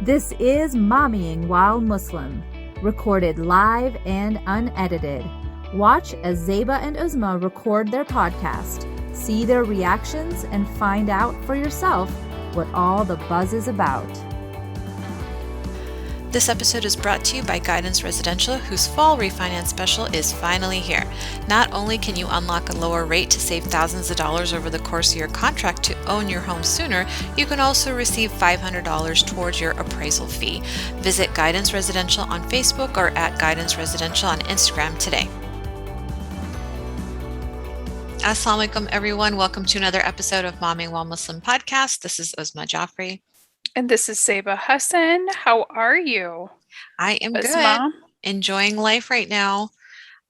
This is Mommying While Muslim, recorded live and unedited. Watch as Zeba and Uzma record their podcast, see their reactions, and find out for yourself what all the buzz is about. This episode is brought to you by Guidance Residential, whose fall refinance special is finally here. Not only can you unlock a lower rate to save thousands of dollars over the course of your contract to own your home sooner, you can also receive $500 towards your appraisal fee. Visit Guidance Residential on Facebook or at Guidance Residential on Instagram today. Assalamu alaikum, everyone. Welcome to another episode of Mommyingwhilemuslim podcast. This is Uzma Jaffrey. And this is Saba Hassan. How are you? I am Uzma? good. Enjoying life right now.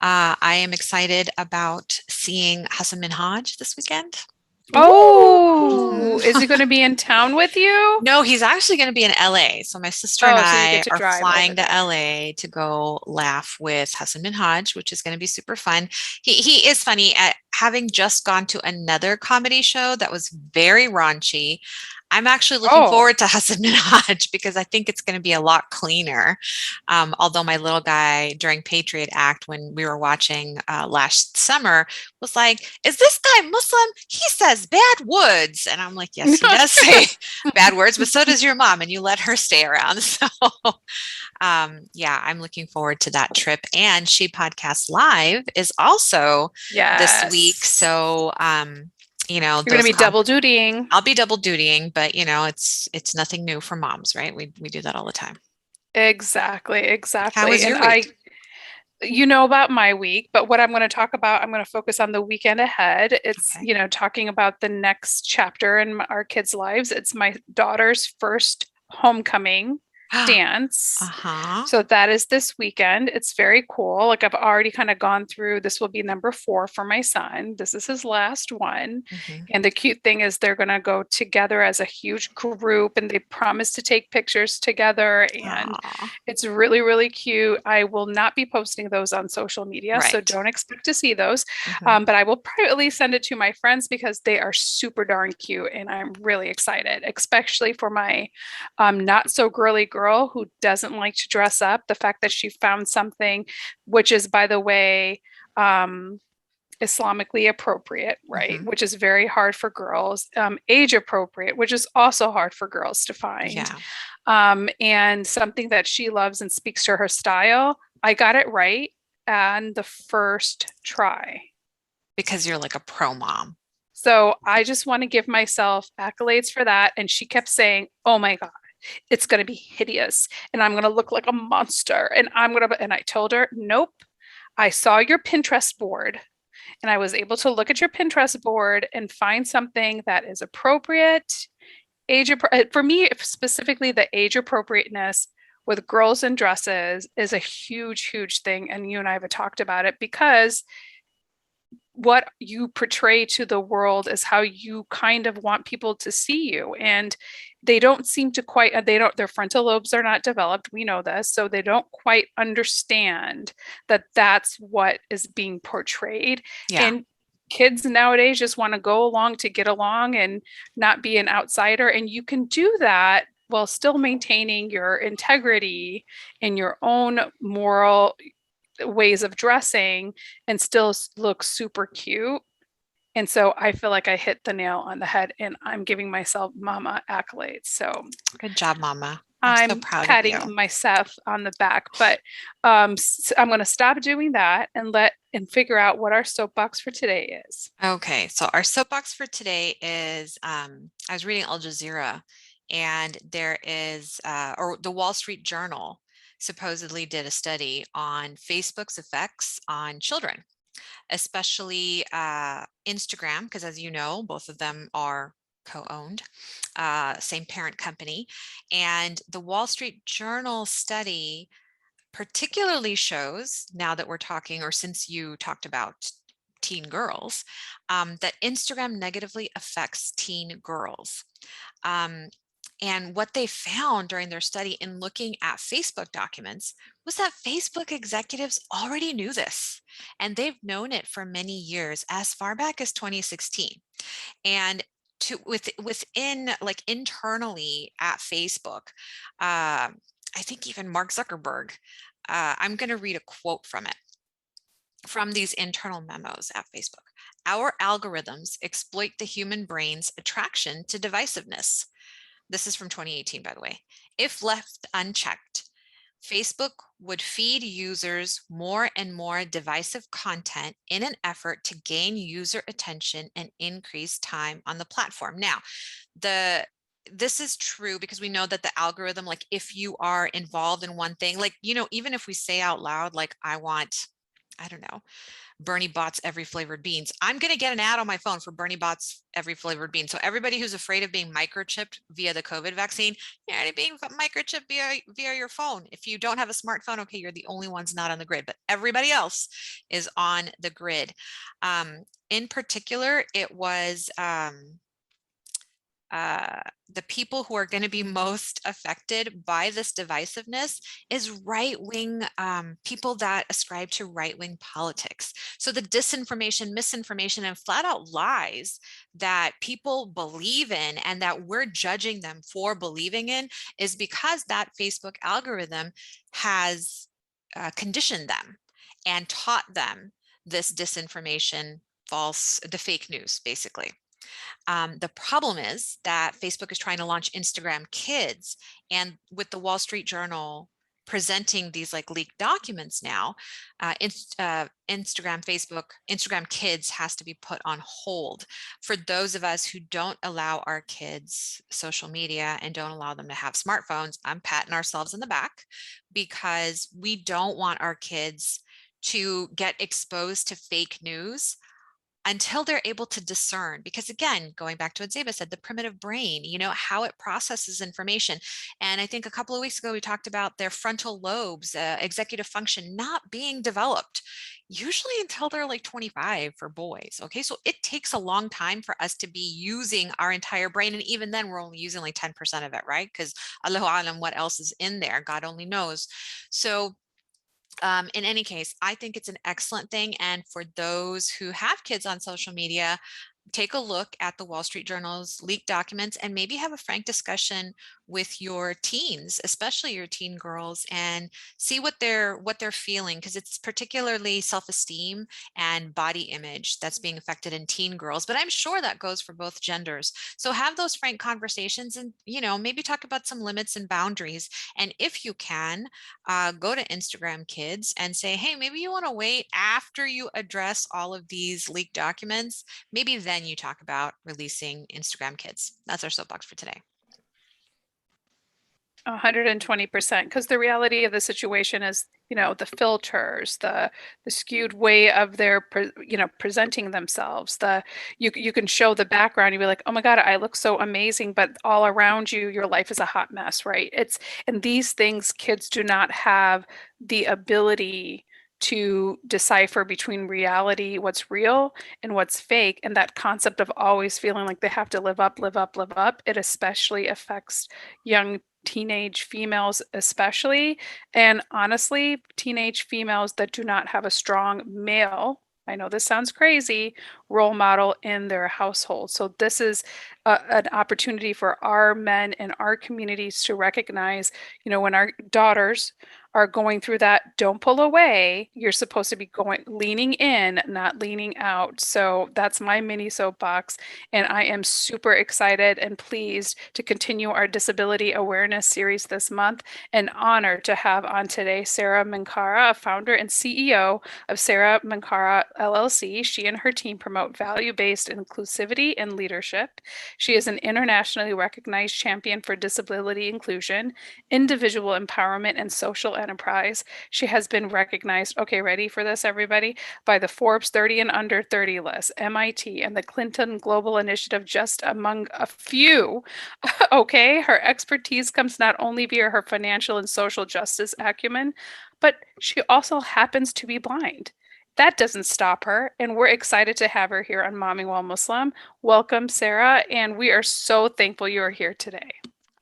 I am excited about seeing Hassan Minhaj this weekend. Oh, is he going to be in town with you? No, he's actually going to be in LA. So my sister and I are flying to LA to go laugh with Hassan Minhaj, which is going to be super fun. He is funny. At having just gone to another comedy show that was very raunchy, I'm actually looking forward to Hassan Minhaj because I think it's going to be a lot cleaner. Although my little guy during Patriot Act, when we were watching last summer, was like, "Is this guy Muslim? He says bad words." And I'm like, "Yes, he does say bad words, but so does your mom, and you let her stay around." So yeah, I'm looking forward to that trip. And She Podcast Live is also this week. So you're going to be double dutying. I'll be double dutying, but it's nothing new for moms, right? We do that all the time. Exactly. How was your week? You know about my week, but what I'm going to talk about, I'm going to focus on the weekend ahead. It's, talking about the next chapter in our kids' lives. It's my daughter's first homecoming dance. So that is this weekend. It's very cool. Like I've already kind of gone through, this will be number 4 for my son. This is his last one. And the cute thing is they're going to go together as a huge group and they promise to take pictures together. And it's really, really cute. I will not be posting those on social media, so don't expect to see those. But I will privately send it to my friends because they are super darn cute. And I'm really excited, especially for my not so girly girl who doesn't like to dress up. The fact that she found something, which is, by the way, Islamically appropriate, right? Which is very hard for girls. Age appropriate, which is also hard for girls to find. And something that she loves and speaks to her style. I got it right on the first try. Because you're like a pro mom. So I just want to give myself accolades for that. And she kept saying, "Oh my God, it's going to be hideous and I'm going to look like a monster." And I told her, "Nope, I saw your Pinterest board and I was able to look at your Pinterest board and find something that is appropriate, for me, specifically the age appropriateness with girls in dresses is a huge, huge thing." And you and I have talked about it because what you portray to the world is how you kind of want people to see you. And they don't seem to their frontal lobes are not developed. We know this. So they don't quite understand that that's what is being portrayed. And kids nowadays just want to go along to get along and not be an outsider. And you can do that while still maintaining your integrity and your own moral ways of dressing and still look super cute. And so I feel like I hit the nail on the head and I'm giving myself mama accolades. So good job, mama. I'm so proud patting of you. myself on the back, but I'm going to stop doing that and figure out what our soapbox for today is. Okay. So our soapbox for today is, I was reading Al Jazeera and there is, or the Wall Street Journal supposedly did a study on Facebook's effects on children, especially Instagram, because as you know, both of them are co-owned, same parent company. And the Wall Street Journal study particularly shows, now that we're talking, or since you talked about teen girls, that Instagram negatively affects teen girls. And what they found during their study in looking at Facebook documents was that Facebook executives already knew this, and they've known it for many years, as far back as 2016. And within like internally at Facebook. I think even Mark Zuckerberg, I'm going to read a quote from these internal memos at Facebook. Our algorithms exploit the human brain's attraction to divisiveness. This is from 2018, by the way. If left unchecked, Facebook would feed users more and more divisive content in an effort to gain user attention and increase time on the platform. Now, this is true because we know that the algorithm, like if you are involved in one thing, like, even if we say out loud, like I don't know, Bernie Bott's every flavored beans, I'm going to get an ad on my phone for Bernie Bott's every flavored bean. So everybody who's afraid of being microchipped via the COVID vaccine, you're already being microchipped via your phone. If you don't have a smartphone, okay, you're the only ones not on the grid, but everybody else is on the grid. In particular, it was the people who are going to be most affected by this divisiveness is right-wing people that ascribe to right-wing politics. So the disinformation, misinformation, and flat out lies that people believe in and that we're judging them for believing in is because that Facebook algorithm has conditioned them and taught them this disinformation, the fake news, basically. The problem is that Facebook is trying to launch Instagram Kids, and with the Wall Street Journal presenting these like leaked documents now, Instagram Kids has to be put on hold for those of us who don't allow our kids social media and don't allow them to have smartphones. I'm patting ourselves in the back because we don't want our kids to get exposed to fake news until they're able to discern. Because again, going back to what Zeba said, the primitive brain, how it processes information. And I think a couple of weeks ago, we talked about their frontal lobes, executive function not being developed, usually until they're like 25 for boys. Okay, so it takes a long time for us to be using our entire brain. And even then we're only using like 10% of it, right? Because Allahu Alam, what else is in there? God only knows. So in any case, I think it's an excellent thing. And for those who have kids on social media, take a look at the Wall Street Journal's leaked documents and maybe have a frank discussion with your teens, especially your teen girls, and see what they're feeling, because it's particularly self-esteem and body image that's being affected in teen girls, but I'm sure that goes for both genders. So have those frank conversations and maybe talk about some limits and boundaries. And if you can, go to Instagram Kids and say, hey, maybe you want to wait after you address all of these leaked documents. Maybe then you talk about releasing Instagram Kids. That's our soapbox for today. 120%, because the reality of the situation is, the filters, the skewed way of their, presenting themselves. You can show the background, you'd be like, oh my God, I look so amazing, but all around you, your life is a hot mess, right? And these things, kids do not have the ability to decipher between reality, what's real and what's fake. And that concept of always feeling like they have to live up, it especially affects young teenage females, especially. And honestly, teenage females that do not have a strong male, I know this sounds crazy, role model in their household. So this is an opportunity for our men and our communities to recognize, when our daughters are going through that, don't pull away. You're supposed to be leaning in, not leaning out. So that's my mini soapbox. And I am super excited and pleased to continue our disability awareness series this month, and honored to have on today Sara Minkara, a founder and CEO of Sara Minkara LLC. She and her team promote value-based inclusivity and leadership. She is an internationally recognized champion for disability inclusion, individual empowerment, and social enterprise. She has been recognized, okay, ready for this, everybody, by the Forbes 30 and Under 30 list, MIT, and the Clinton Global Initiative, just among a few. Okay, her expertise comes not only via her financial and social justice acumen, but she also happens to be blind. That doesn't stop her, and we're excited to have her here on Mommyingwhilemuslim. Welcome, Sara, and we are so thankful you are here today.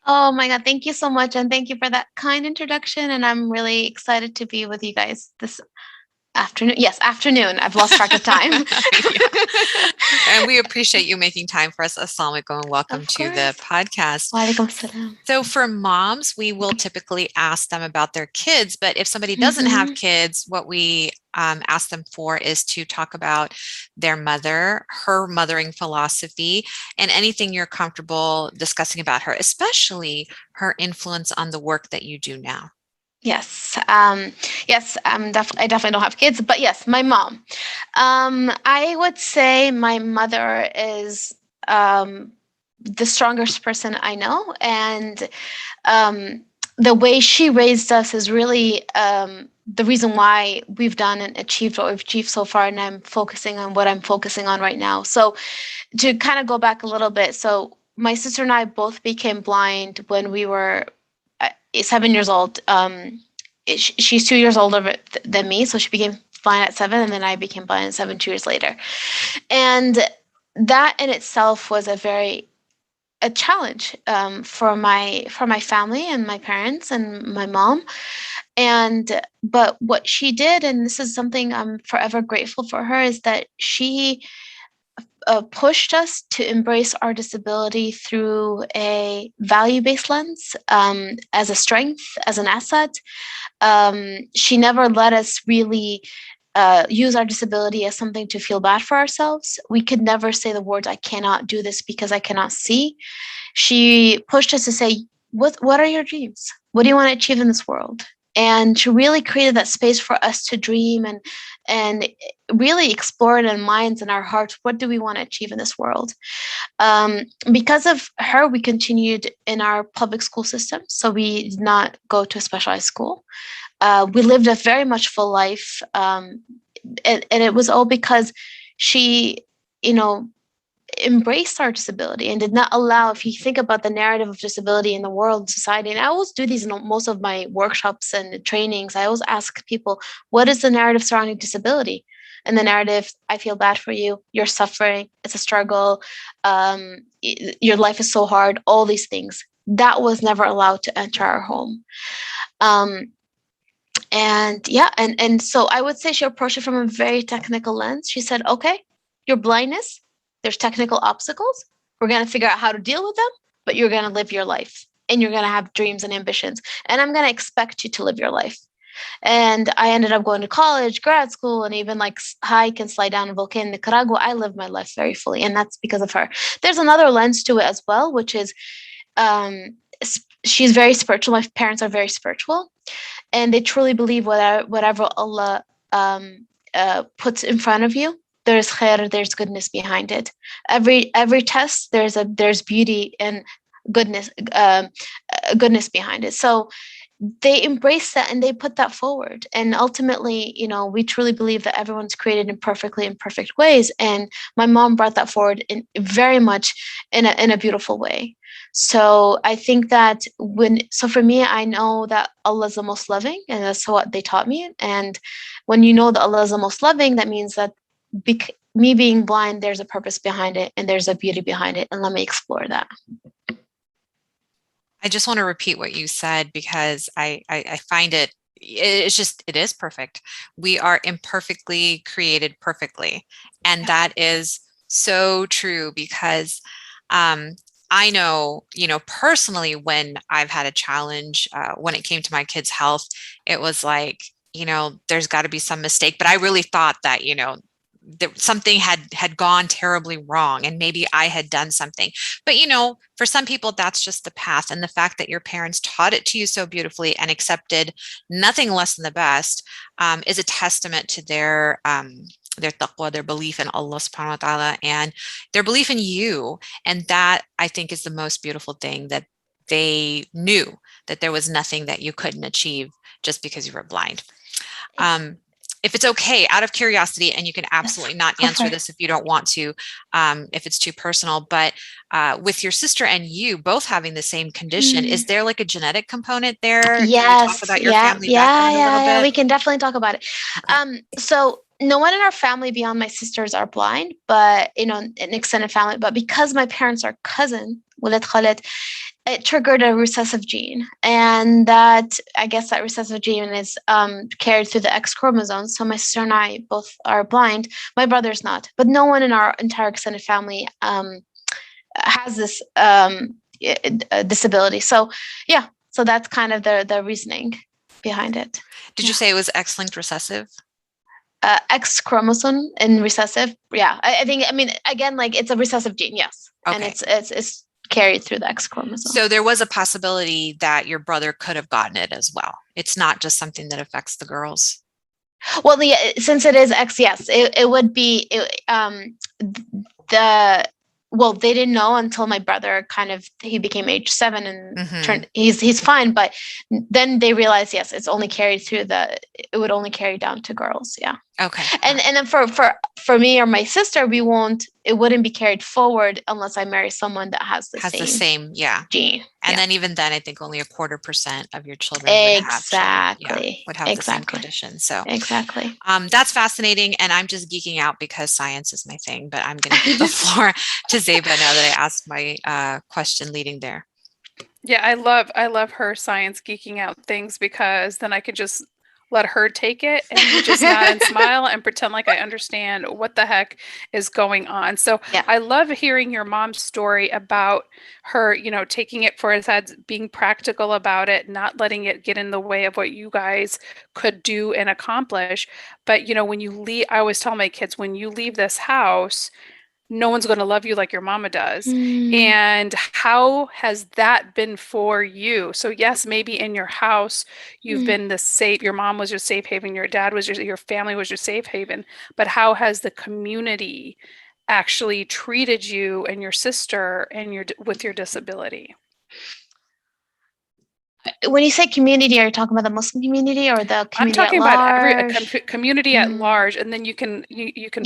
Oh my God, thank you so much. And thank you for that kind introduction. And I'm really excited to be with you guys Afternoon. Yes, afternoon. I've lost track of time. And we appreciate you making time for us. Assalamu alaikum and welcome Of to the course. podcast. Walaikum salam. So for moms, we will typically ask them about their kids, but if somebody doesn't have kids, what we ask them for is to talk about their mother, her mothering philosophy, and anything you're comfortable discussing about her, especially her influence on the work that you do now. Yes. Yes. I definitely don't have kids, but yes, my mom. I would say my mother is the strongest person I know, and the way she raised us is really the reason why we've done and achieved what we've achieved so far. And I'm focusing on what I'm focusing on right now. So to kind of go back a little bit, so my sister and I both became blind when we were 7 years old. She's 2 years older than me, so she became blind at 7, and then I became blind at 7 2 years later. And that in itself was a challenge for my family and my parents and my mom. But what she did, and this is something I'm forever grateful for her, is that she pushed us to embrace our disability through a value-based lens, as a strength, as an asset. She never let us really use our disability as something to feel bad for ourselves. We could never say the words, I cannot do this because I cannot see. She pushed us to say, what are your dreams? What do you want to achieve in this world? And she really created that space for us to dream and really explore in our minds and our hearts, what do we want to achieve in this world? Because of her, we continued in our public school system. So we did not go to a specialized school. We lived a very much full life. And it was all because she, embraced our disability and did not allow, if you think about the narrative of disability in the world and society, and I always do these in most of my workshops and trainings, I always ask people, what is the narrative surrounding disability? And the narrative, I feel bad for you, you're suffering, it's a struggle, your life is so hard, all these things. That was never allowed to enter our home. And so I would say she approached it from a very technical lens. She said, okay, your blindness, there's technical obstacles. We're going to figure out how to deal with them, but you're going to live your life and you're going to have dreams and ambitions. And I'm going to expect you to live your life. And I ended up going to college, grad school, and even like hike and slide down a volcano in Nicaragua. I lived my life very fully, and that's because of her. There's another lens to it as well, which is she's very spiritual. My parents are very spiritual, and they truly believe whatever Allah puts in front of you, there's khair, there's goodness behind it. Every test, there's beauty and goodness behind it. So they embrace that and they put that forward. And ultimately, we truly believe that everyone's created in perfectly imperfect ways. And my mom brought that forward in very much in a beautiful way. So I think that for me, I know that Allah is the most loving, and that's what they taught me. And when you know that Allah is the most loving, that means that me being blind, there's a purpose behind it and there's a beauty behind it. And let me explore that. I just want to repeat what you said because I find it is perfect. We are imperfectly created perfectly. And that is so true because I know, personally, when I've had a challenge, when it came to my kids' health, it was like, there's got to be some mistake. But I really thought that, that something had gone terribly wrong and maybe I had done something. But, for some people, that's just the path. And the fact that your parents taught it to you so beautifully and accepted nothing less than the best is a testament to their taqwa, their belief in Allah subhanahu wa ta'ala, and their belief in you. And that, I think, is the most beautiful thing, that they knew that there was nothing that you couldn't achieve just because you were blind. If it's okay, out of curiosity, and you can absolutely not answer this if you don't want to, if it's too personal, but with your sister and you both having the same condition, is there like a genetic component there? Yes. Can you talk about your family background a little bit? Yeah, we can definitely talk about it. Okay. So no one in our family beyond my sisters are blind, but an extended family. But because my parents are cousin, ولاد خالد, it triggered a recessive gene, and that I guess that recessive gene is carried through the X chromosome. So my sister and I both are blind. My brother's not, but no one in our entire extended family has this disability. So yeah, so that's kind of the reasoning behind it. Did you say it was X-linked recessive? X chromosome and recessive. Yeah, I think. I mean, again, like it's a recessive gene, yes, and it's carried through the X chromosome. So there was a possibility that your brother could have gotten it as well. It's not just something that affects the girls. Well, since it is X, yes, it would be well, they didn't know until my brother he became age 7 and he's fine, but then they realized, yes, it's only carried through it would only carry down to girls. Yeah. Okay. And then for me or my sister, it wouldn't be carried forward unless I marry someone that has the same gene. And then even then, I think only 0.25% of your children would have the same condition. So exactly. That's fascinating. And I'm just geeking out because science is my thing, but I'm going to give the floor to Zeba now that I asked my question leading there. Yeah, I love her science geeking out things, because then I could just let her take it and you just nod and smile and pretend like I understand what the heck is going on. So yeah. I love hearing your mom's story about her, taking it for its head, being practical about it, not letting it get in the way of what you guys could do and accomplish. But, when you leave, I always tell my kids, when you leave this house, no one's going to love you like your mama does. And how has that been for you? So yes, maybe in your house, you've been your mom was your safe haven, your dad was your family was your safe haven, but how has the community actually treated you and your sister and with your disability? When you say community, are you talking about the Muslim community or the community I'm talking at large? About every community at large, and then you can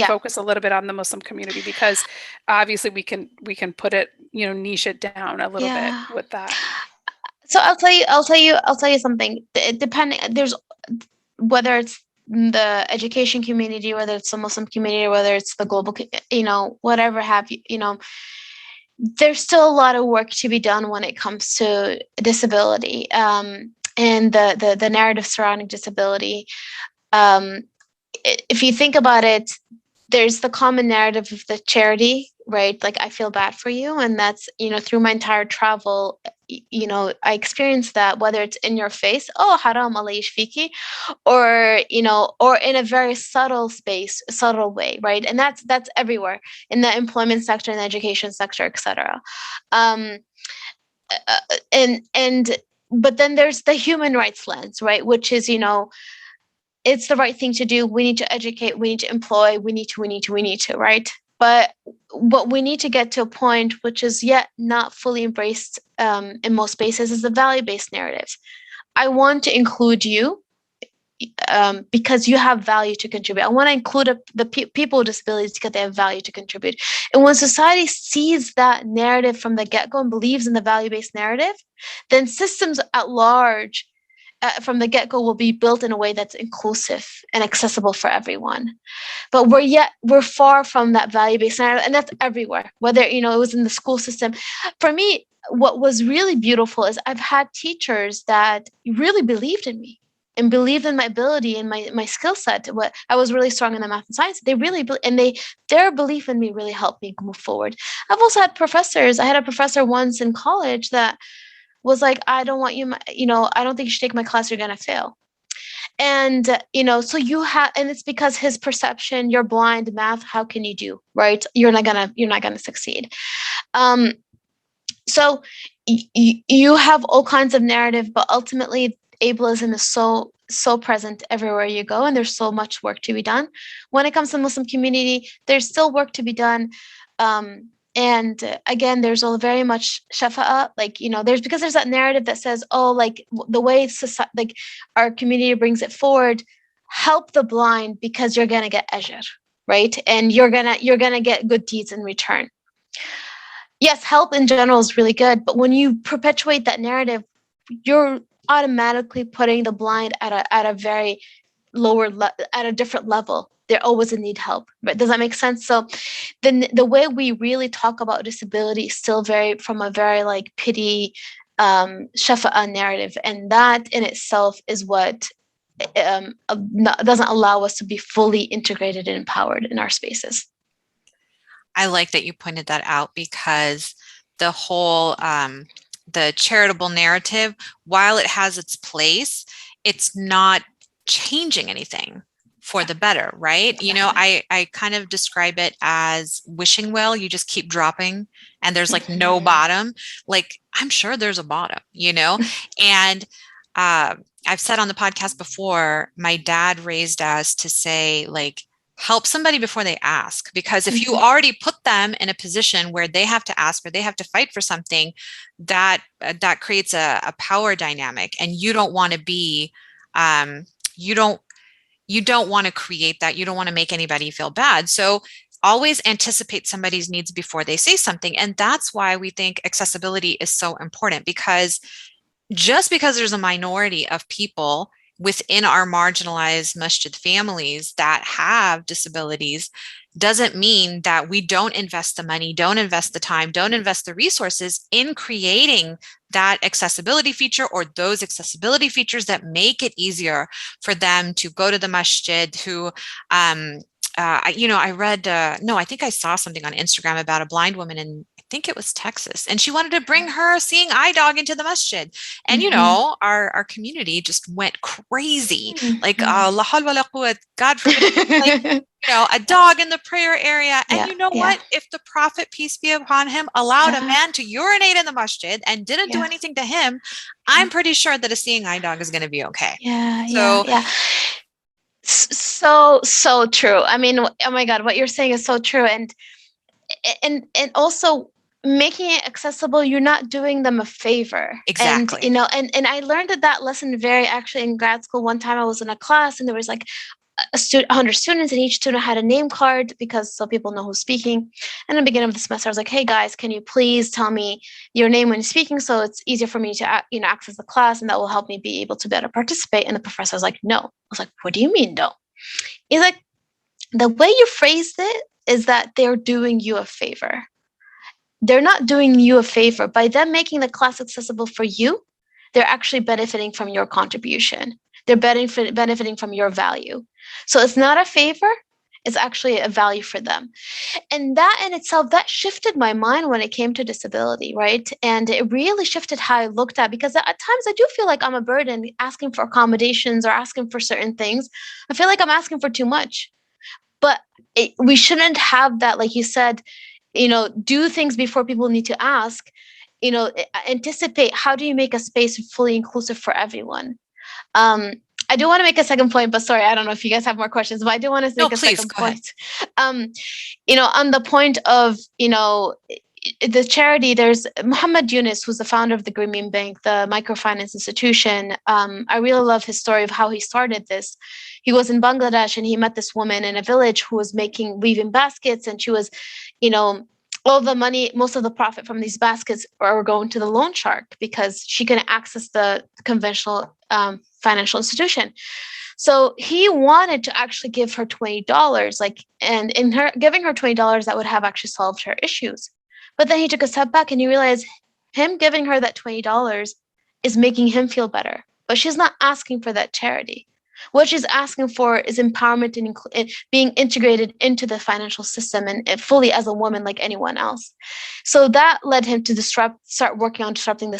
focus a little bit on the Muslim community, because obviously we can put it, niche it down a little bit with that. So I'll tell you something. There's whether it's the education community, whether it's the Muslim community, whether it's the global, whatever have you, there's still a lot of work to be done when it comes to disability and the narrative surrounding disability. If you think about it, there's the common narrative of the charity, right? Like, I feel bad for you. And that's, through my entire travel, I experienced that, whether it's in your face, oh, haram Allah yashfiki, or, or in a very subtle way, right? And that's everywhere in the employment sector, in the education sector, etc. But then there's the human rights lens, right? Which is, it's the right thing to do. We need to educate, we need to employ, we need to, right? But what we need to get to a point, which is yet not fully embraced in most spaces, is the value-based narrative. I want to include you because you have value to contribute. I want to include the people with disabilities because they have value to contribute. And when society sees that narrative from the get-go and believes in the value-based narrative, then systems at large from the get-go will be built in a way that's inclusive and accessible for everyone. But we're far from that value-based narrative, and that's everywhere, whether it was in the school system. For me, what was really beautiful is I've had teachers that really believed in me and believed in my ability and my skill set. What I was really strong in the math and science. They really their belief in me really helped me move forward. I've also had professors. I had a professor once in college that was like, I don't want you, I don't think you should take my class, you're going to fail. And, so and it's because his perception, you're blind, math, how can you do, right? You're not going to succeed. So you have all kinds of narrative, but ultimately ableism is so present everywhere you go. And there's so much work to be done. When it comes to the Muslim community, there's still work to be done. And again, there's all very much shafa'a, there's that narrative that says, oh, like the way society, like our community brings it forward, help the blind because you're going to get ajr, right? And you're going to get good deeds in return. Yes, help in general is really good, but when you perpetuate that narrative, you're automatically putting the blind at a very at a different level They always need help. But does that make sense? So then the way we really talk about disability is still very from a very like pity shafa'a narrative, and that in itself is what doesn't allow us to be fully integrated and empowered in our spaces. I like that you pointed that out, because the whole the charitable narrative, while it has its place, it's not changing anything for the better, right? You know, I kind of describe it as wishing well. You just keep dropping and there's like no bottom. Like, I'm sure there's a bottom, you know? And I've said on the podcast before, my dad raised us to say, like, help somebody before they ask, because if you already put them in a position where they have to ask or they have to fight for something, that creates a power dynamic, and you don't want to be you don't want to create that. You don't want to make anybody feel bad. So always anticipate somebody's needs before they say something. And that's why we think accessibility is so important, because just because there's a minority of people within our marginalized Masjid families that have disabilities doesn't mean that we don't invest the money, don't invest the time, don't invest the resources in creating that accessibility feature, or those accessibility features that make it easier for them to go to the Masjid, who I read, I think I saw something on Instagram about a blind woman in, I think it was Texas, and she wanted to bring her seeing eye dog into the Masjid. And, you know, our community just went crazy. Like, la hawla wa la quwwat, God forbid, like, you know, a dog in the prayer area. And you know what? If the Prophet, peace be upon him, allowed a man to urinate in the Masjid and didn't do anything to him, I'm pretty sure that a seeing eye dog is going to be okay. So true. I mean, oh my God, what you're saying is so true. And also making it accessible, you're not doing them a favor. Exactly. And, you know, and I learned that lesson actually in grad school. One time I was in a class and there was like 100 students, and each student had a name card, because so people know who's speaking. And at the beginning of the semester, I was like, hey guys, can you please tell me your name when speaking, so it's easier for me to access the class, and that will help me be able to better participate. And the professor was like, no. I was like, what do you mean no? He's like, the way you phrased it is that they're doing you a favor. They're not doing you a favor. By them making the class accessible for you, they're actually benefiting from your contribution. They're benefiting from your value. So it's not a favor, it's actually a value for them. And that in itself, that shifted my mind when it came to disability, right? And it really shifted how I looked at, because at times I do feel like I'm a burden asking for accommodations or asking for certain things. I feel like I'm asking for too much. But we shouldn't have that, like you said, you know, do things before people need to ask, you know, anticipate, how do you make a space fully inclusive for everyone? I do want to make a second point, but sorry, I don't know if you guys have more questions, but I do want to make a second point. You know, on the point of, you know, the charity, there's Muhammad Yunus, who's the founder of the Grameen Bank, the microfinance institution. I really love his story of how he started this. He was in Bangladesh and he met this woman in a village who was weaving baskets, and she was, you know, all the money, most of the profit from these baskets are going to the loan shark, because she couldn't access the conventional financial institution. So he wanted to actually give her $20, and in her giving her $20, that would have actually solved her issues. But then he took a step back and he realized him giving her that $20 is making him feel better. But she's not asking for that charity. What she's asking for is empowerment and being integrated into the financial system and fully as a woman like anyone else. So that led him to start working on disrupting the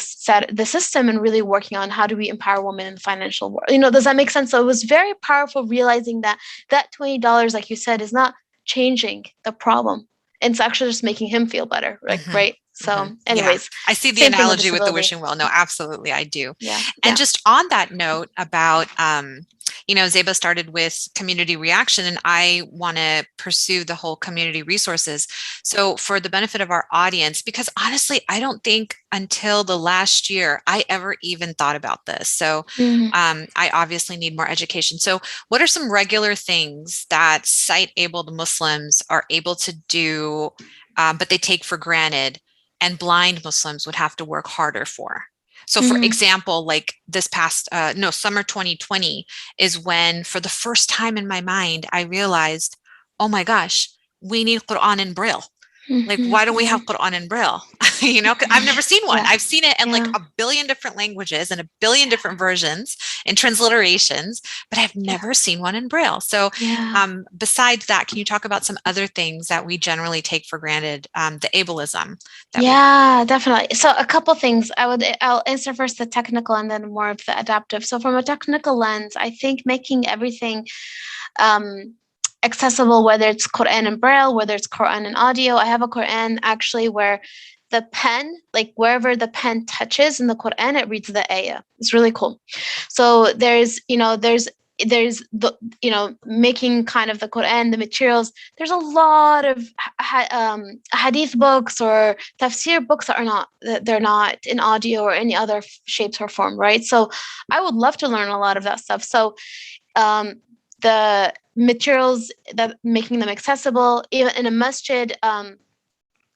system and really working on how do we empower women in the financial world. You know, does that make sense? So it was very powerful realizing that $20, like you said, is not changing the problem. It's actually just making him feel better, right? So anyways, I see the analogy with the wishing well. No, absolutely, I do. And just on that note about, you know, Zeba started with community reaction, and I want to pursue the whole community resources. So for the benefit of our audience, because honestly, I don't think until the last year I ever even thought about this. So I obviously need more education. So what are some regular things that sight-abled Muslims are able to do, but they take for granted, and blind Muslims would have to work harder for? So for example, like this past, summer 2020 is when for the first time in my mind, I realized, oh my gosh, we need Quran in Braille. Like, why don't we have Quran in Braille? 'Cause I've never seen one. Yeah. I've seen it in like a billion different languages and a billion different versions and transliterations, but I've never seen one in Braille. So besides that, can you talk about some other things that we generally take for granted, the ableism? Definitely. So a couple things. I'll answer first the technical and then more of the adaptive. So from a technical lens, I think making everything accessible, whether it's Quran in Braille, whether it's Quran in audio. I have a Quran actually where the pen, like wherever the pen touches in the Quran, it reads the ayah. It's really cool. So there's the, making kind of the Quran, the materials. There's a lot of hadith books or tafsir books that they're not in audio or any other shapes or form, right? So I would love to learn a lot of that stuff. So the materials, that making them accessible, even in a masjid,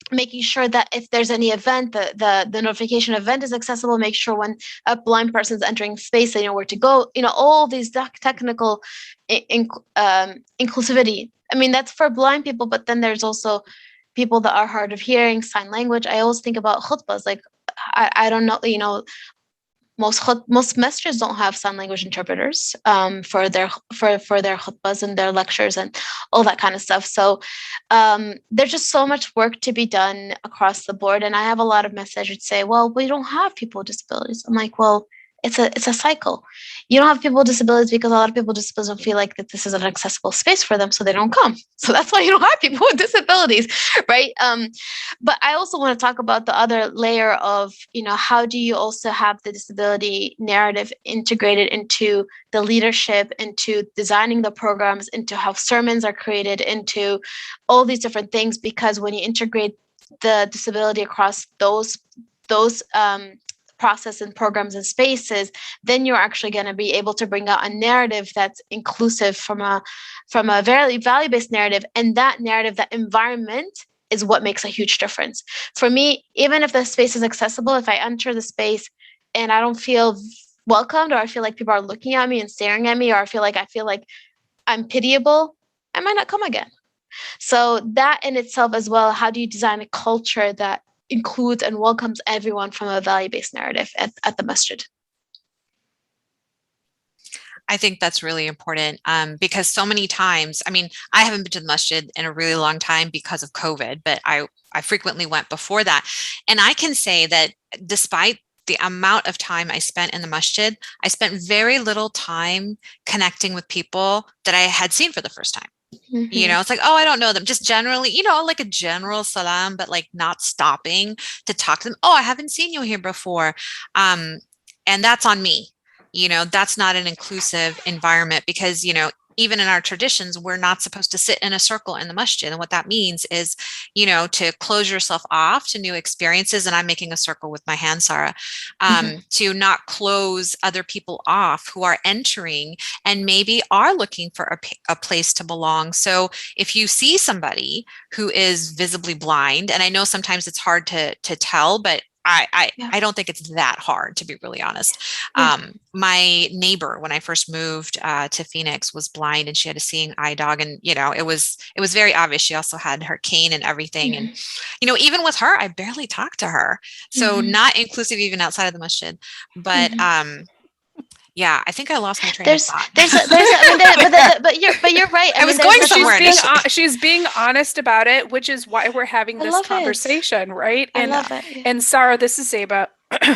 making sure that if there's any event, the notification event is accessible, make sure when a blind person is entering space, they know where to go, all these technical inclusivity. I mean, that's for blind people, but then there's also people that are hard of hearing, sign language. I always think about khutbahs, like, I don't know, most masjids don't have sign language interpreters for their khutbahs and their lectures and all that kind of stuff. So there's just so much work to be done across the board. And I have a lot of messages that say, well, we don't have people with disabilities. I'm like, well, it's a cycle. You don't have people with disabilities because a lot of people with disabilities don't feel like that this is an accessible space for them, so they don't come. So that's why you don't have people with disabilities, right? But I also want to talk about the other layer of, how do you also have the disability narrative integrated into the leadership, into designing the programs, into how sermons are created, into all these different things. Because when you integrate the disability across those process and programs and spaces, then you're actually going to be able to bring out a narrative that's inclusive from a very value-based narrative. And that narrative, that environment, is what makes a huge difference. For me, even if the space is accessible, if I enter the space and I don't feel welcomed, or I feel like people are looking at me and staring at me, or I feel like I'm pitiable, I might not come again. So that in itself as well, how do you design a culture that includes and welcomes everyone from a value-based narrative at the masjid? I think that's really important because so many times, I mean, I haven't been to the masjid in a really long time because of COVID, but I frequently went before that. And I can say that despite the amount of time I spent in the masjid, I spent very little time connecting with people that I had seen for the first time. It's like, oh, I don't know them. Just generally, like a general salam, but like not stopping to talk to them. Oh, I haven't seen you here before. And that's on me. That's not an inclusive environment because, even in our traditions, we're not supposed to sit in a circle in the masjid. And what that means is, to close yourself off to new experiences. And I'm making a circle with my hand, Sara, to not close other people off who are entering and maybe are looking for a place to belong. So if you see somebody who is visibly blind, and I know sometimes it's hard to tell, but I don't think it's that hard, to be really honest. My neighbor, when I first moved to Phoenix, was blind and she had a seeing eye dog. And, it was very obvious. She also had her cane and everything. And, even with her, I barely talked to her. So not inclusive even outside of the masjid. But yeah, I think I lost my train of thought. But you're right. I was going somewhere. She's being honest about it, which is why we're having this conversation, right? I love it. Yeah. And Sara, this is Zeba,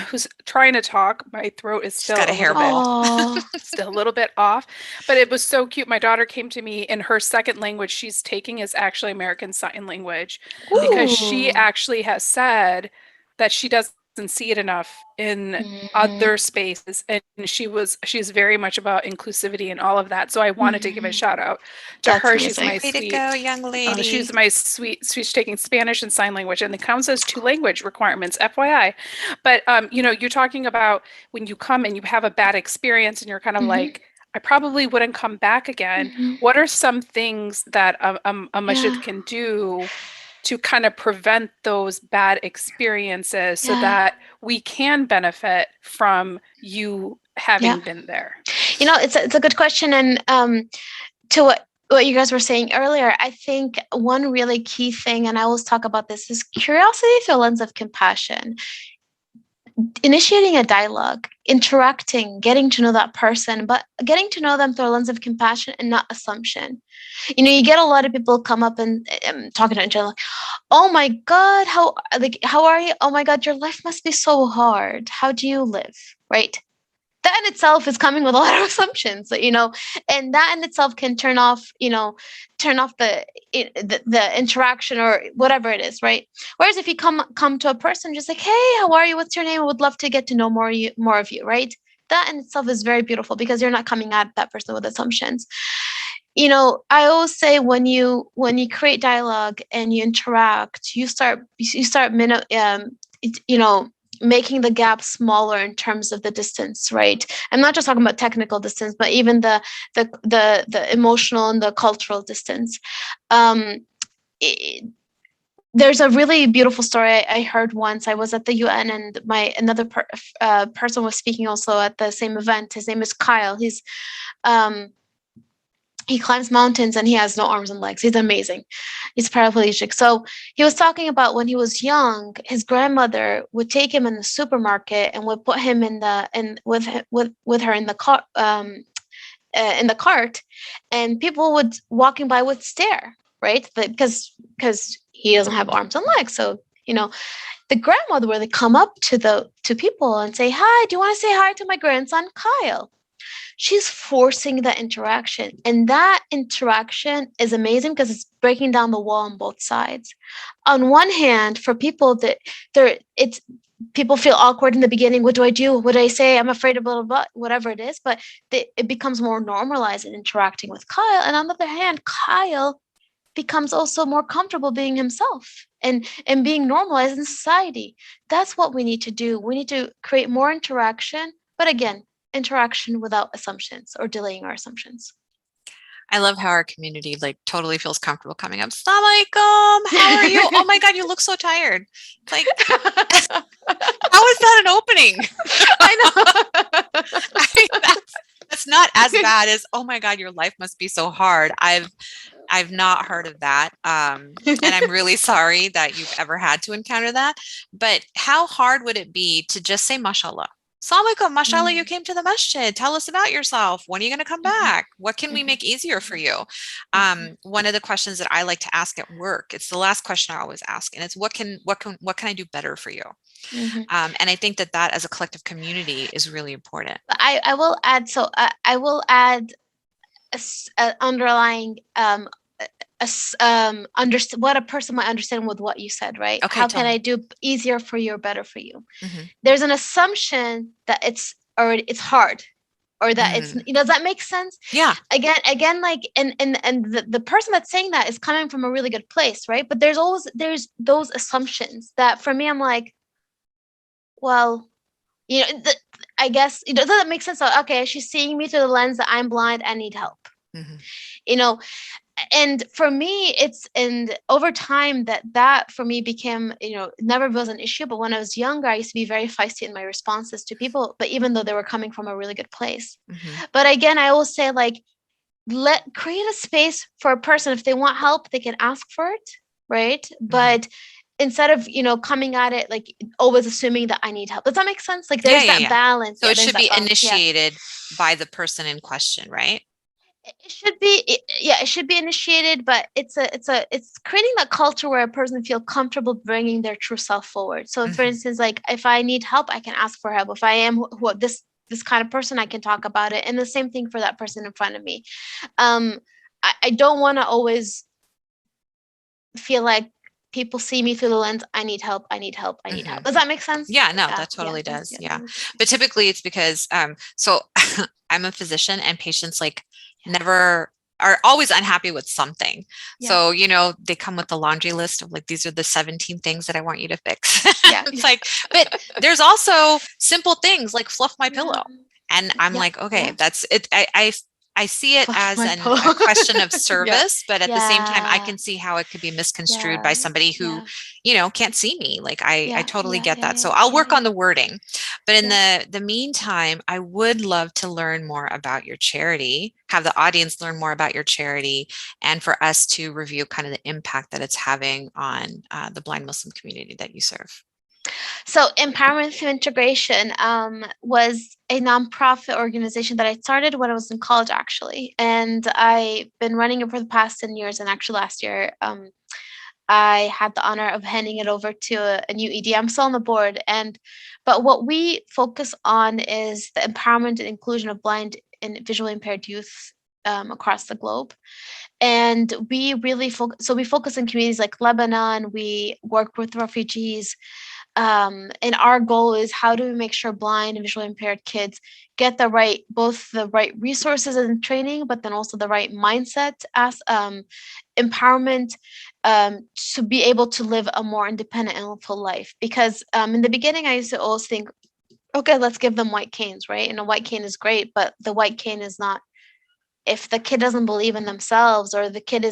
who's trying to talk. My throat is still still a little bit off, but it was so cute. My daughter came to me, and her second language she's taking is actually American Sign Language. Ooh. Because she actually has said that she doesn't see it enough in other spaces, and she's very much about inclusivity and all of that. So I wanted to give a shout out to her. Amazing. She's my sweet, go, young lady. She's my sweet. She's taking Spanish and sign language, and it counts as 2 language requirements, FYI. But you're talking about when you come and you have a bad experience, and you're kind of like, I probably wouldn't come back again. What are some things that a masjid can do to kind of prevent those bad experiences so Yeah. that we can benefit from you having been there? It's a good question. And to what you guys were saying earlier, I think one really key thing, and I always talk about this, is curiosity through a lens of compassion. Initiating a dialogue, interacting, getting to know that person, but getting to know them through a lens of compassion and not assumption. You get a lot of people come up and talking to each other, like, oh my God, how are you? Oh my God, your life must be so hard. How do you live? Right? That in itself is coming with a lot of assumptions, and that in itself can turn off the interaction or whatever it is, right? Whereas if you come to a person just like, hey, how are you? What's your name? I would love to get to know more of you, right? That in itself is very beautiful because you're not coming at that person with assumptions. I always say when you create dialogue and you interact, you start making the gap smaller in terms of the distance, right? I'm not just talking about technical distance, but even the emotional and the cultural distance. There's a really beautiful story I heard once. I was at the UN and another person was speaking also at the same event. His name is Kyle. He climbs mountains and he has no arms and legs. He's amazing. He's paraplegic. So he was talking about when he was young, his grandmother would take him in the supermarket and would put him with her in the cart, and people would walking by would stare, right? Because he doesn't have arms and legs. So the grandmother would come up to people and say, "Hi, do you want to say hi to my grandson Kyle?" She's forcing that interaction. And that interaction is amazing because it's breaking down the wall on both sides. On one hand, for people people feel awkward in the beginning. What do I do? What do I say? I'm afraid of blah, blah, blah, whatever it is. But it becomes more normalized in interacting with Kyle. And on the other hand, Kyle becomes also more comfortable being himself and being normalized in society. That's what we need to do. We need to create more interaction. But again, interaction without assumptions or delaying our assumptions. I love how our community totally feels comfortable coming up. Assalamualaikum. How are you? Oh my God, you look so tired. Like, how is that an opening? I know. I mean, that's not as bad as, oh my God, your life must be so hard. I've not heard of that. And I'm really sorry that you've ever had to encounter that. But how hard would it be to just say, mashallah? Assalamualaikum, mashallah, you came to the masjid. Tell us about yourself. When are you going to come back? What can we make easier for you? One of the questions that I like to ask at work, it's the last question I always ask, and it's what can I do better for you? And I think that as a collective community is really important. I will add. So I will add underlying what a person might understand with what you said, right? Okay, how can I do easier for you or better for you? Mm-hmm. There's an assumption that it's hard, or that it's, does that make sense? Yeah. Again, like, and the person that's saying that is coming from a really good place, right? But there's those assumptions that for me, I'm like, well, I guess, does that make sense? So, okay, she's seeing me through the lens that I'm blind, I need help. And for me, and over time that for me became, never was an issue. But when I was younger, I used to be very feisty in my responses to people, but even though they were coming from a really good place. But again, I always say, like, create a space for a person. If they want help, they can ask for it, right? But instead of, coming at it, like, always assuming that I need help. Does that make sense? Like, there's that balance. So it should be initiated by the person in question, right? It should be, it should be initiated, but it's creating that culture where a person feel comfortable bringing their true self forward. So, for instance, like, if I need help, I can ask for help. If I am this kind of person, I can talk about it. And the same thing for that person in front of me. I don't want to always feel like people see me through the lens, I need help, I need help, I need help. Does that make sense? Yeah, no, that totally does. Yeah. But typically it's because, so I'm a physician, and patients never are always unhappy with something. So, they come with the laundry list of these are the 17 things that I want you to fix. It's but there's also simple things like fluff my pillow. And I'm like, okay, that's it. I see it Clutch as my a pearl. question of service, but at the same time, I Yeah. can see how it could be misconstrued by Yeah. somebody who, Yeah. can't see me. Like I Yeah. totally Yeah. get Yeah. that. So Yeah. I'll Yeah. work on Yeah. the wording. But in Yeah. the meantime, I would love to learn more about your charity, have the audience learn more about your charity, and for us to review kind of the impact that it's having on the blind Muslim community that you serve. So Empowerment Through Integration was a nonprofit organization that I started when I was in college, actually. And I've been running it for the past 10 years. And actually last year, I had the honor of handing it over to a new ED. I'm still on the board. But what we focus on is the empowerment and inclusion of blind and visually impaired youth across the globe. And we really focus, so we focus in communities like Lebanon, we work with refugees, and our goal is how do we make sure blind and visually impaired kids get both the right resources and training, but then also the right mindset as empowerment, to be able to live a more independent and full life. Because in the beginning, I used to always think, okay, let's give them white canes, right? And a white cane is great, but the white cane is not, if the kid doesn't believe in themselves, or the kid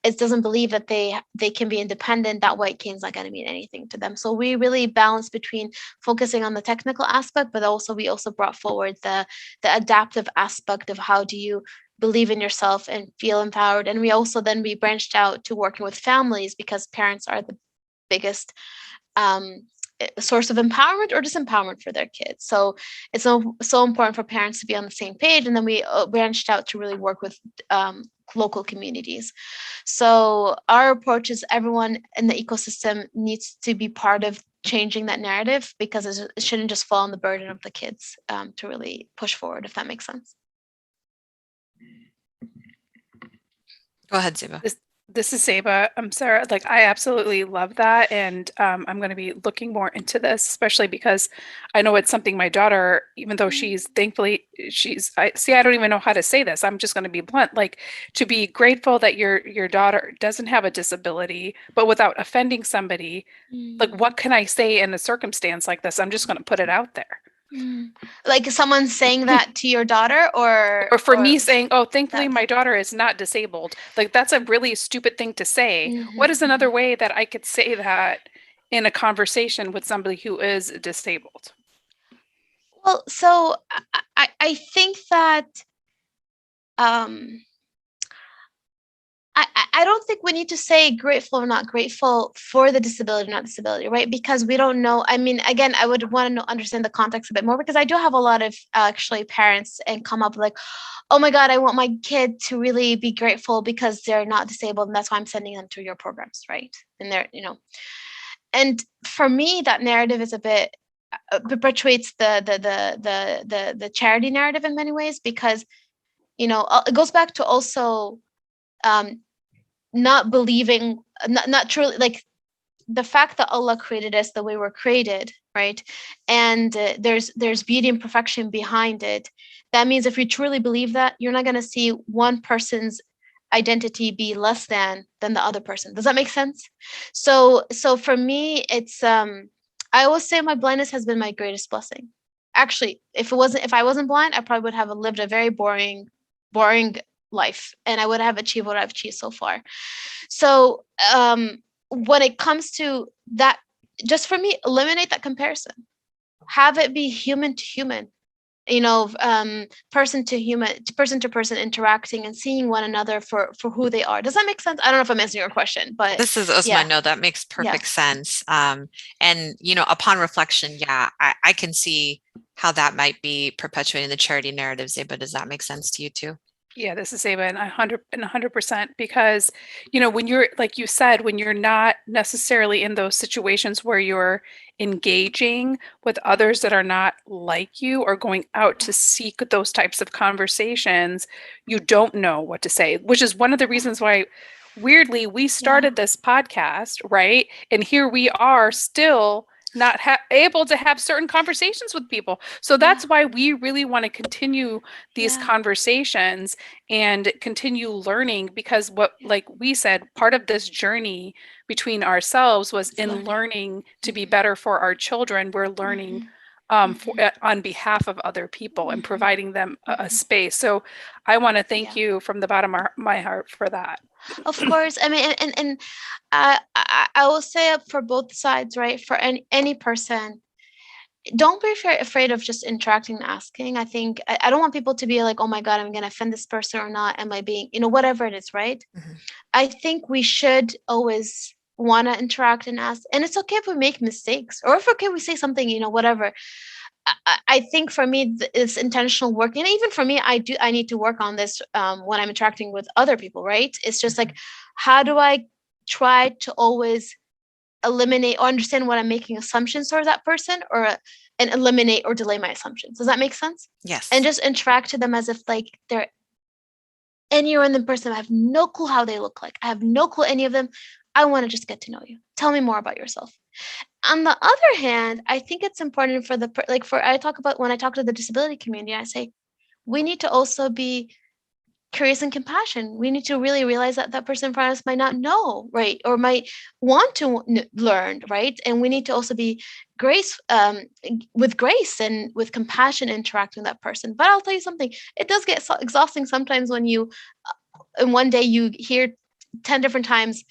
doesn't believe that they can be independent, that white cane's not going to mean anything to them. So we really balance between focusing on the technical aspect, but also we also brought forward the adaptive aspect of how do you believe in yourself and feel empowered. And we branched out to working with families, because parents are the biggest source of empowerment or disempowerment for their kids. So it's so important for parents to be on the same page. And then we branched out to really work with local communities. So our approach is everyone in the ecosystem needs to be part of changing that narrative, because it shouldn't just fall on the burden of the kids to really push forward, if that makes sense. Go ahead, Ziba. This is Saba. I'm Sarah. Like, I absolutely love that. And I'm going to be looking more into this, especially because I know it's something my daughter, even though she's thankfully, I don't even know how to say this. I'm just going to be blunt, like, to be grateful that your daughter doesn't have a disability, but without offending somebody, like, what can I say in a circumstance like this? I'm just going to put it out there. Like someone saying that to your daughter, or me saying, oh, thankfully my daughter is not disabled. Like, that's a really stupid thing to say. What is another way that I could say that in a conversation with somebody who is disabled? Well, so I think that I don't think we need to say grateful or not grateful for the disability, not disability, right? Because we don't know. I mean, again, I would want to understand the context a bit more, because I do have a lot of actually parents and come up like, oh my God, I want my kid to really be grateful because they're not disabled, and that's why I'm sending them to your programs, right? And they're, and for me, that narrative is a bit perpetuates the charity narrative in many ways, because it goes back to also not believing, not truly, like, the fact that Allah created us the way we're created, right? And there's beauty and perfection behind it. That means if you truly believe that, you're not going to see one person's identity be less than the other person. Does that make sense? So for me, it's I always say my blindness has been my greatest blessing. Actually, if I wasn't blind, I probably would have lived a very boring life, and I would have achieved what I've achieved so far. So when it comes to that, just for me, eliminate that comparison. Have it be human to human, person to human, person to person interacting and seeing one another for who they are. Does that make sense? I don't know if I'm answering your question, but this is Osma. No, that makes perfect sense. And upon reflection, I can see how that might be perpetuating the charity narrative. Zeba, does that make sense to you too? Yeah, this is Saba, and 100%, because, when you're, like you said, when you're not necessarily in those situations where you're engaging with others that are not like you, or going out to seek those types of conversations, you don't know what to say, which is one of the reasons why, weirdly, we started this podcast, right? And here we are still not able to have certain conversations with people. So that's why we really want to continue these conversations and continue learning, because like we said, part of this journey between ourselves was in learning to be better for our children. We're learning on behalf of other people and providing them a space. So I want to thank you from the bottom of my heart for that. Of course. I mean, and I will say it for both sides, right? For any person, don't be afraid of just interacting and asking. I think I don't want people to be like, oh my God, I'm going to offend this person or not. Am I being, whatever it is, right? I think we should always want to interact and ask. And it's okay if we make mistakes, or if okay we say something, whatever. I think for me, it's intentional work. And even for me, I need to work on this when I'm interacting with other people, right? It's just like, how do I try to always eliminate or understand when I'm making assumptions towards that person, and eliminate or delay my assumptions. Does that make sense? Yes. And just interact to them as if like they're any random person. I have no clue how they look like. I have no clue any of them. I want to just get to know you. Tell me more about yourself. On the other hand, I think it's important for I talk about when I talk to the disability community, I say we need to also be curious and compassion. We need to really realize that that person in front of us might not know, right? Or might want to learn, right? And we need to also be with grace and with compassion interacting with that person. But I'll tell you something, it does get so exhausting sometimes when you, in one day you hear 10 different times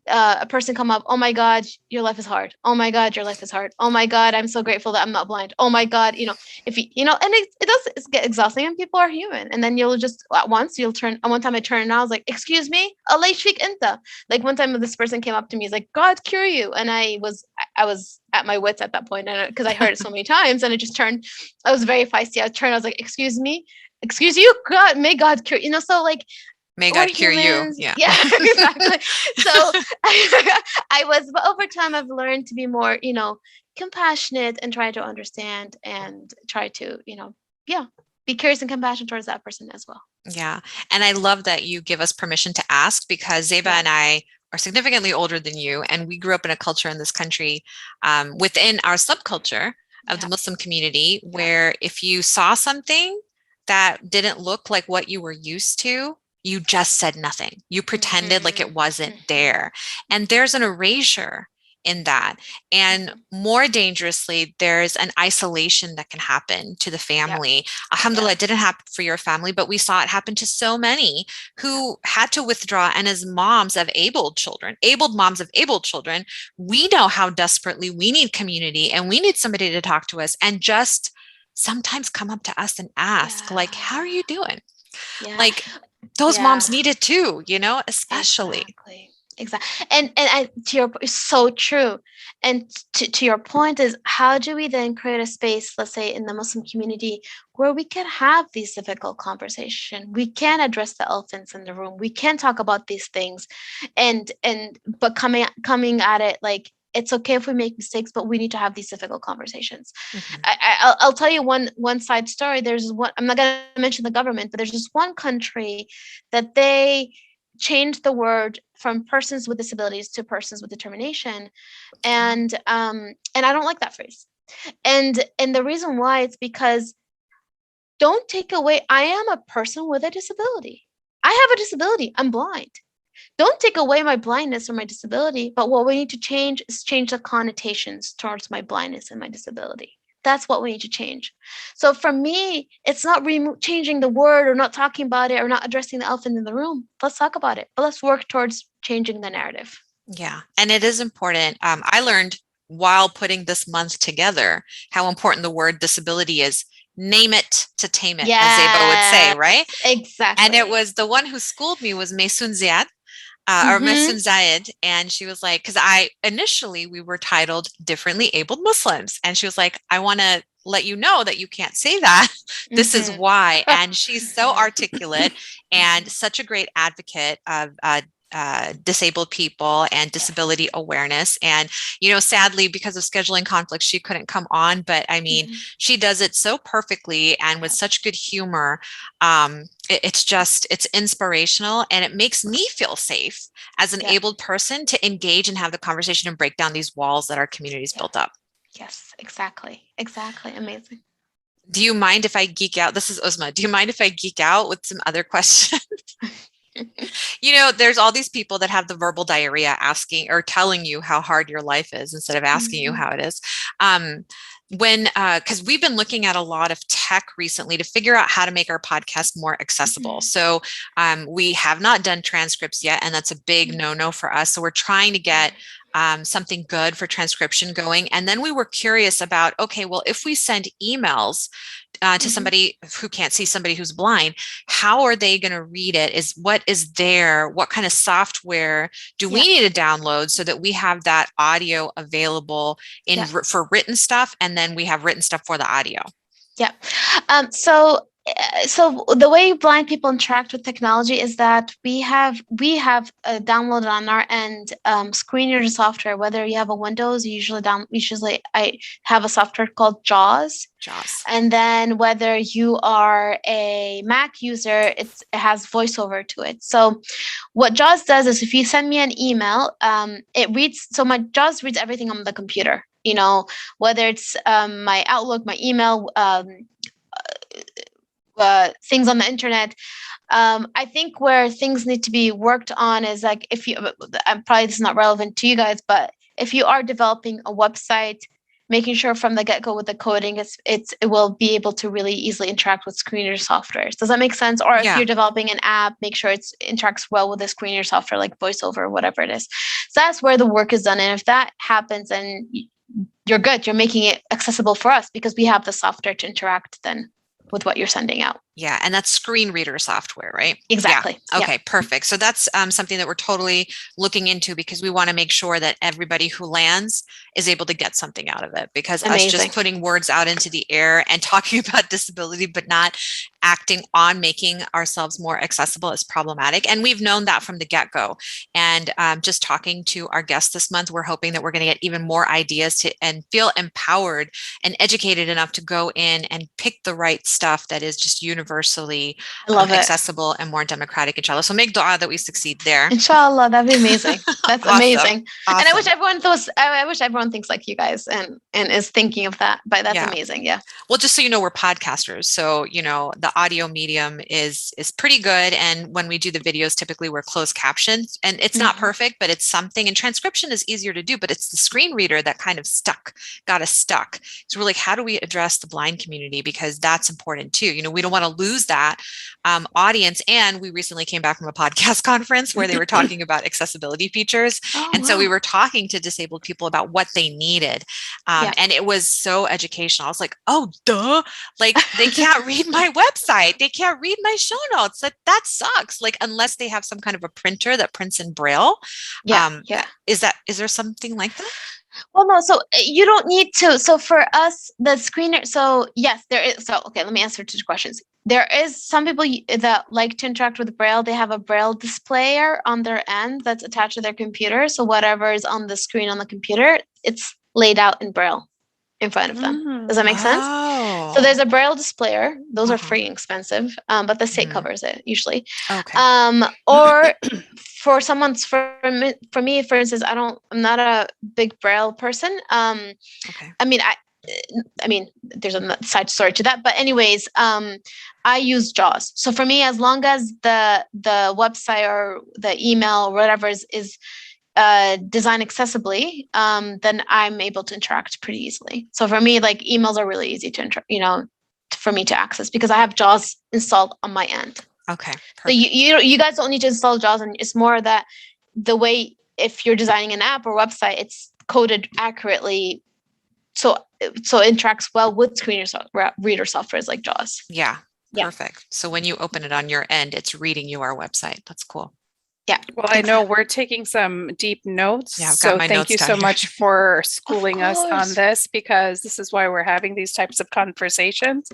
a person come up, oh my God, your life is hard. Oh my God, your life is hard. Oh my God, I'm so grateful that I'm not blind. Oh my God, if and it does get exhausting, and people are human. And then you'll just at once you'll turn. One time I turned and I was like, excuse me, Allah yashfik inta. Like one time this person came up to me, he's like, God cure you. And I was at my wits at that point, and because I heard it so many times, and I just turned. I was very feisty. I turned. I was like, excuse me, excuse you, God, may God cure. So like. May God cure you. Yeah. Yeah, exactly. So but over time I've learned to be more, compassionate and try to understand and try to, be curious and compassionate towards that person as well. Yeah. And I love that you give us permission to ask, because Zeba and I are significantly older than you. And we grew up in a culture in this country within our subculture of the Muslim community, where if you saw something that didn't look like what you were used to, you just said nothing. You pretended like it wasn't there. And there's an erasure in that. And more dangerously, there's an isolation that can happen to the family. Alhamdulillah, it didn't happen for your family, but we saw it happen to so many who had to withdraw. And as moms of abled moms of abled children, we know how desperately we need community, and we need somebody to talk to us and just sometimes come up to us and ask, like, how are you doing? Like, those moms need it too, especially. Exactly. And to your point, so true. And to your point is, how do we then create a space, let's say in the Muslim community, where we can have these difficult conversations? We can address the elephants in the room. We can talk about these things, but coming at it like, it's okay if we make mistakes, but we need to have these difficult conversations. I'll tell you one side story. There's one, I'm not going to mention the government, but there's just one country that they changed the word from persons with disabilities to persons with determination. And I don't like that phrase. And the reason why, it's because don't take away, I am a person with a disability. I have a disability. I'm blind. Don't take away my blindness or my disability, but what we need to change is change the connotations towards my blindness and my disability. That's what we need to change. So for me, it's not changing the word or not talking about it or not addressing the elephant in the room. Let's talk about it, but let's work towards changing the narrative. Yeah, and it is important. I learned while putting this month together how important the word disability is. Name it to tame it, as Zeba would say, right? Exactly. And it was the one who schooled me was Maysoon Ziad. Or Maysoon Zayed, and she was like, because initially we were titled Differently Abled Muslims, and she was like, I want to let you know that you can't say that. This is why. And she's so articulate and such a great advocate of disabled people and disability awareness. And, sadly, because of scheduling conflicts, she couldn't come on, but I mean, she does it so perfectly and with such good humor. It's inspirational, and it makes me feel safe as an abled person to engage and have the conversation and break down these walls that our community's built up. Yes, exactly. Amazing. Do you mind if I geek out? This is Uzma. Do you mind if I geek out with some other questions? There's all these people that have the verbal diarrhea asking or telling you how hard your life is instead of asking you how it is. because we've been looking at a lot of tech recently to figure out how to make our podcast more accessible. So we have not done transcripts yet, and that's a big no-no for us. So we're trying to get something good for transcription going. And then we were curious about, okay, well, if we send emails to somebody who can't see, somebody who's blind, how are they going to read it? What kind of software do we need to download so that we have that audio available for written stuff, and then we have written stuff for the audio? Yeah. So the way blind people interact with technology is that we have downloaded on our end screen reader software. Whether you have a Windows, usually I have a software called JAWS. And then whether you are a Mac user, it has voiceover to it. So what JAWS does is, if you send me an email, it reads. So my JAWS reads everything on the computer. Whether it's my Outlook, my email. Things on the internet. I think where things need to be worked on is, like, if you, probably this is not relevant to you guys, but if you are developing a website, making sure from the get-go with the coding, it will be able to really easily interact with screen reader software. Does that make sense? Or if you're developing an app, make sure it interacts well with the screen reader software, like VoiceOver or whatever it is. So that's where the work is done. And if that happens, then you're good. You're making it accessible for us because we have the software to interact then with what you're sending out. Yeah. And that's screen reader software, right? Exactly. Yeah. Okay, perfect. So that's something that we're totally looking into, because we want to make sure that everybody who lands is able to get something out of it, because us just putting words out into the air and talking about disability, but not acting on making ourselves more accessible is problematic. And we've known that from the get-go. And just talking to our guests this month, we're hoping that we're going to get even more ideas and feel empowered and educated enough to go in and pick the right stuff that is just universally accessible and more democratic, inshallah. So make dua that we succeed there. Inshallah, that'd be amazing. That's amazing. Awesome. And I wish everyone thinks like you guys and is thinking of that, but that's amazing. Yeah. Well, just so you know, we're podcasters. So, the audio medium is pretty good. And when we do the videos, typically we're closed captioned, and it's not perfect, but it's something. And transcription is easier to do, but it's the screen reader that kind of got us stuck. So we're like, how do we address the blind community? Because that's important too. We don't want to lose that audience. And we recently came back from a podcast conference where they were talking about accessibility features. So we were talking to disabled people about what they needed. And it was so educational. I was like, oh, duh. Like, they can't read my website. They can't read my show notes. That sucks. Like, unless they have some kind of a printer that prints in Braille. Is there something like that? Well, no, so you don't need to. So for us, the screener, so yes, there is. So, okay, let me answer two questions. There is some people that like to interact with Braille. They have a Braille displayer on their end that's attached to their computer. So whatever is on the screen on the computer, it's laid out in Braille in front of them. Does that make sense? So there's a Braille displayer. Those are free and expensive, but the state covers it usually. Okay. Or for me, for instance, I'm not a big Braille person. Okay. I mean, there's a side story to that, but anyways, I use JAWS. So for me, as long as the website or the email or whatever is designed accessibly, then I'm able to interact pretty easily. So for me, like, emails are really easy to for me to access because I have JAWS installed on my end. Okay. Perfect. So you guys don't need to install JAWS, and it's more that the way, if you're designing an app or website, it's coded accurately, so it interacts well with screen reader softwares like JAWS. Yeah. Perfect. So when you open it on your end, it's reading you our website. That's cool. Yeah. Well, I know we're taking some deep notes. Yeah, so thank you so much for schooling us on this, because this is why we're having these types of conversations.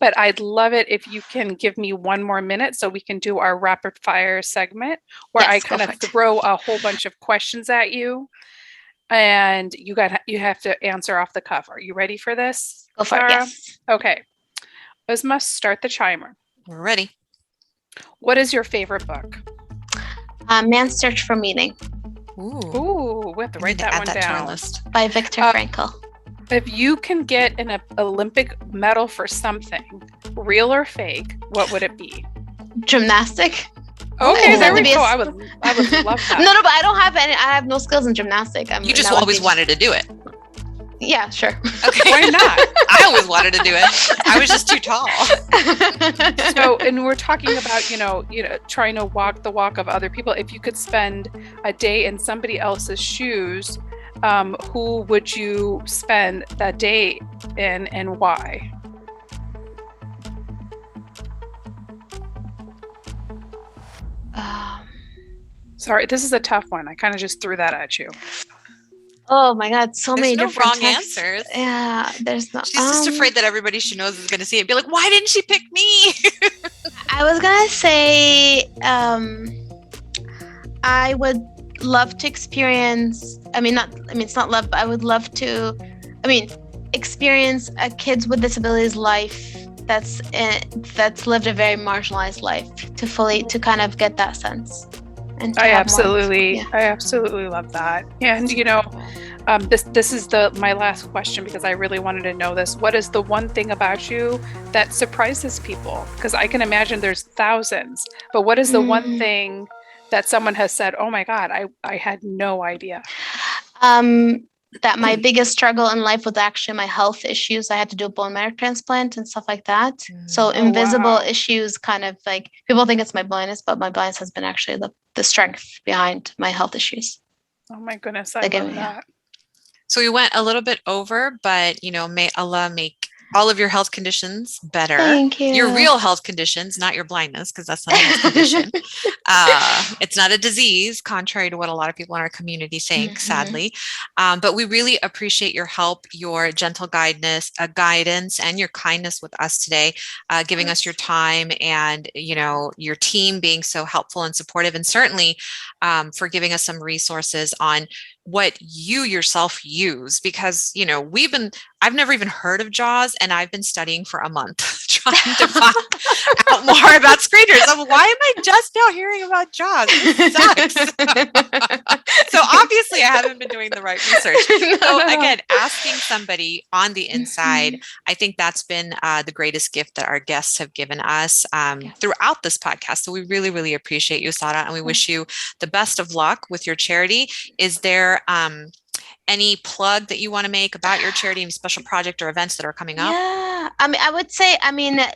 But I'd love it if you can give me one more minute so we can do our rapid fire segment where I kind of throw a whole bunch of questions at you. And you have to answer off the cuff. Are you ready for this? Go for it. Yes. Okay. Uzma, start the timer. We're ready. What is your favorite book? Man's Search for Meaning. Ooh, we have to write that one down. To our list. By Viktor Frankl. If you can get an Olympic medal for something, real or fake, what would it be? Gymnastic. Okay, there we go. I would love that. No, but I don't have any. I have no skills in gymnastics. You just always wanted to do it. Yeah, sure. Okay. Why not? I always wanted to do it. I was just too tall. So, and we're talking about, trying to walk the walk of other people. If you could spend a day in somebody else's shoes, who would you spend that day in and why? Sorry, this is a tough one. I kind of just threw that at you. Oh my God, so There's many no different wrong texts. answers. Yeah, there's no. She's just afraid that everybody she knows is going to see it and be like, why didn't she pick me? I was gonna say, I would love to experience. It's not love, but I would love to. Experience a kids with disabilities life that's lived a very marginalized life to kind of get that sense. And I absolutely love that. And this is my last question, because I really wanted to know this. What is the one thing about you that surprises people? Because I can imagine there's thousands, but what is the one thing that someone has said, oh my God, I had no idea? That my biggest struggle in life was actually my health issues. I had to do a bone marrow transplant and stuff like that. So invisible issues, kind of like, people think it's my blindness, but my blindness has been actually the strength behind my health issues. Oh my goodness, I love that. So we went a little bit over, but may Allah make all of your health conditions better. Thank you. Your real health conditions, not your blindness, because that's not a health condition. It's not a disease, contrary to what a lot of people in our community think, sadly. But we really appreciate your help, your gentle guidance, and your kindness with us today, giving us your time, and your team being so helpful and supportive, and certainly for giving us some resources on what you yourself use, because I've never even heard of JAWS, and I've been studying for a month trying to find out more about screeners. Why am I just now hearing about JAWS? This sucks. So obviously I haven't been doing the right research. So again, asking somebody on the inside, I think that's been the greatest gift that our guests have given us throughout this podcast. So we really, really appreciate you, Sara, and we wish you the best of luck with your charity. Is there any plug that you want to make about your charity, any special project or events that are coming up? Yeah, I would say,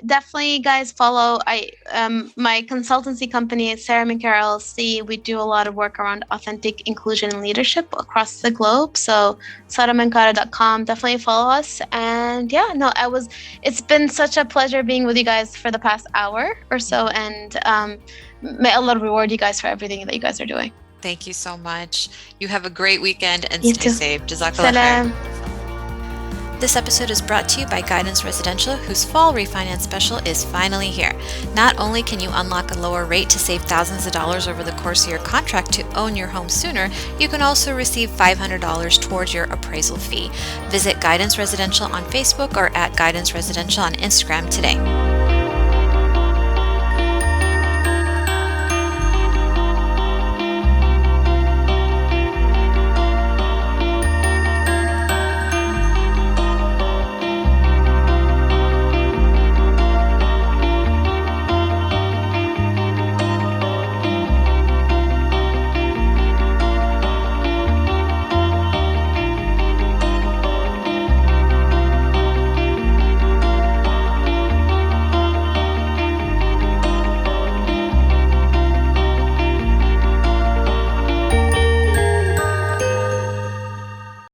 definitely, guys, follow my consultancy company, Sara Minkara LLC. We do a lot of work around authentic inclusion and leadership across the globe. So saraminkara.com, definitely follow us. And it's been such a pleasure being with you guys for the past hour or so. And may Allah reward you guys for everything that you guys are doing. Thank you so much. You have a great weekend and You stay too. safe. Jazakallah khair. Salam. This episode is brought to you by Guidance Residential, whose fall refinance special is finally here. Not only can you unlock a lower rate to save thousands of dollars over the course of your contract to own your home sooner, you can also receive $500 towards your appraisal fee. Visit Guidance Residential on Facebook or at Guidance Residential on Instagram today.